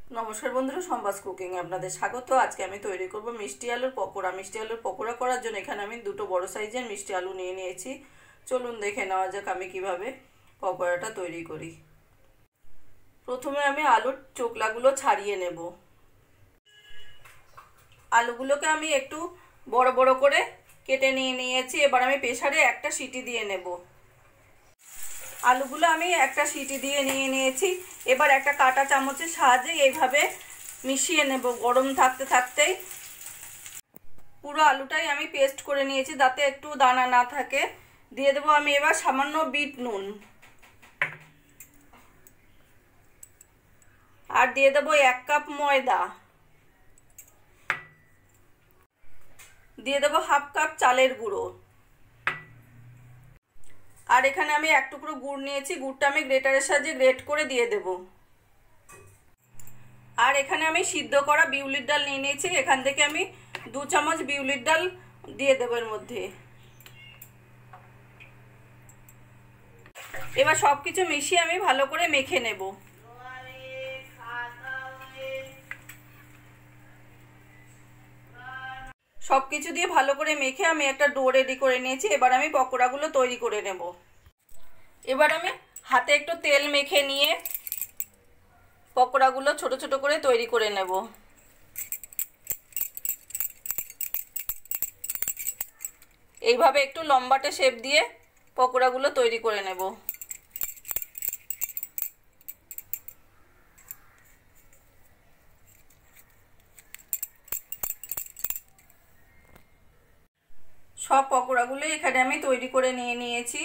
নমস্কার বন্ধুরা, সম্বাস কুকিং এ আপনাদের স্বাগত। আজকে আমি তৈরি করব মিষ্টি আলুর পকোড়া। মিষ্টি আলুর পকোড়া করার জন্য এখানে আমি দুটো বড় সাইজের মিষ্টি আলু নিয়ে নিয়েছি। চলুন দেখে নেওয়া যাক আমি কিভাবে পকোড়াটা তৈরি করি। প্রথমে আমি আলুর চোকলাগুলো ছাড়িয়ে নেব। আলুগুলোকে আমি একটু বড় বড় করে কেটে নিয়েছি। এবার আমি প্রেসারে একটা সিটি দিয়ে নেব। আলুগুলো আমি একটা সিটি দিয়ে নিয়েছি। এবার একটা কাঁটা চামচের সাহায্যে এইভাবে মিশিয়ে নেব। গরম থাকতে থাকতেই পুরো আলুটাই আমি পেস্ট করে নিয়েছি, যাতে একটু দানা না থাকে। দিয়ে দেবো আমি এবার সামান্য বিট নুন, আর দিয়ে দেবো 1 কাপ ময়দা, দিয়ে দেবো 1/2 কাপ চালের গুঁড়ো, আর এখানে আমি 1 টুকরো গুড় নিয়েছি। গুড়টা আমি গ্রেটারের সাহায্যে গ্রেট করে দিয়ে দেব। আর এখানে আমি সিদ্ধ করা বিউলির ডাল নিয়ে নিয়েছি। এখান থেকে আমি 2 চামচ বিউলির ডাল দিয়ে দেব এর মধ্যে। এবার সবকিছু মিশিয়ে আমি ভালো করে মেখে নেব। সবকিছু দিয়ে ভালো করে মেখে আমি একটা ডো রেডি করে নিয়েছি। এবার আমি পকোড়াগুলো তৈরি করে নেব। এবার আমি হাতে একটু তেল মেখে নিয়ে পকোড়াগুলো ছোট ছোট করে তৈরি করে নেব। এইভাবে একটু লম্বাটে শেপ দিয়ে পকোড়াগুলো তৈরি করে নেব। সব পকোড়াগুলো এখানে আমি তৈরি করে নিয়েছি।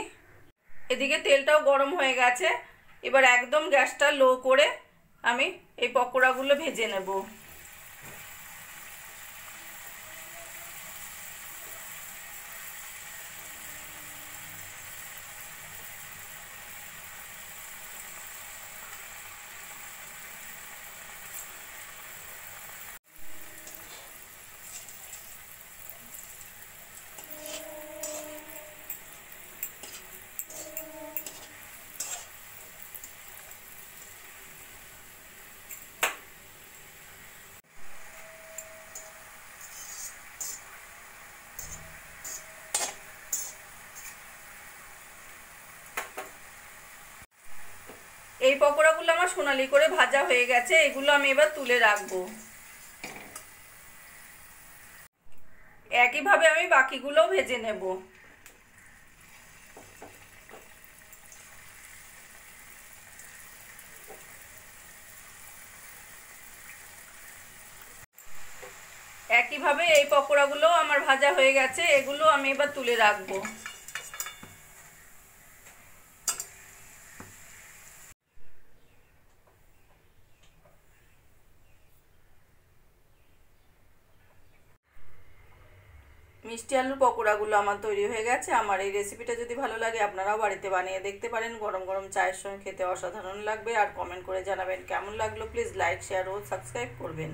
এদিকে তেলটাও গরম হয়ে গেছে। এবার একদম গ্যাসটা লো করে আমি এই পকোড়াগুলো ভেজে নেব। এই পকোড়াগুলো আমার সোনালি করে ভাজা হয়ে গেছে। এগুলো আমি এবার তুলে রাখবো। একইভাবে আমি বাকিগুলোও ভেজে নেব। একইভাবে এই পকোড়াগুলো আমার ভাজা হয়ে গেছে। এগুলো আমি এবার তুলে রাখবো। মিষ্টি আলুর পকোড়াগুলো আমার তৈরি হয়ে গেছে। আমার এই রেসিপিটা যদি ভালো লাগে আপনারাও বাড়িতে বানিয়ে দেখতে পারেন। গরম গরম চায়ের সঙ্গে খেতে অসাধারণ লাগবে। আর কমেন্ট করে জানাবেন কেমন লাগলো। প্লিজ লাইক, শেয়ার ও সাবস্ক্রাইব করবেন।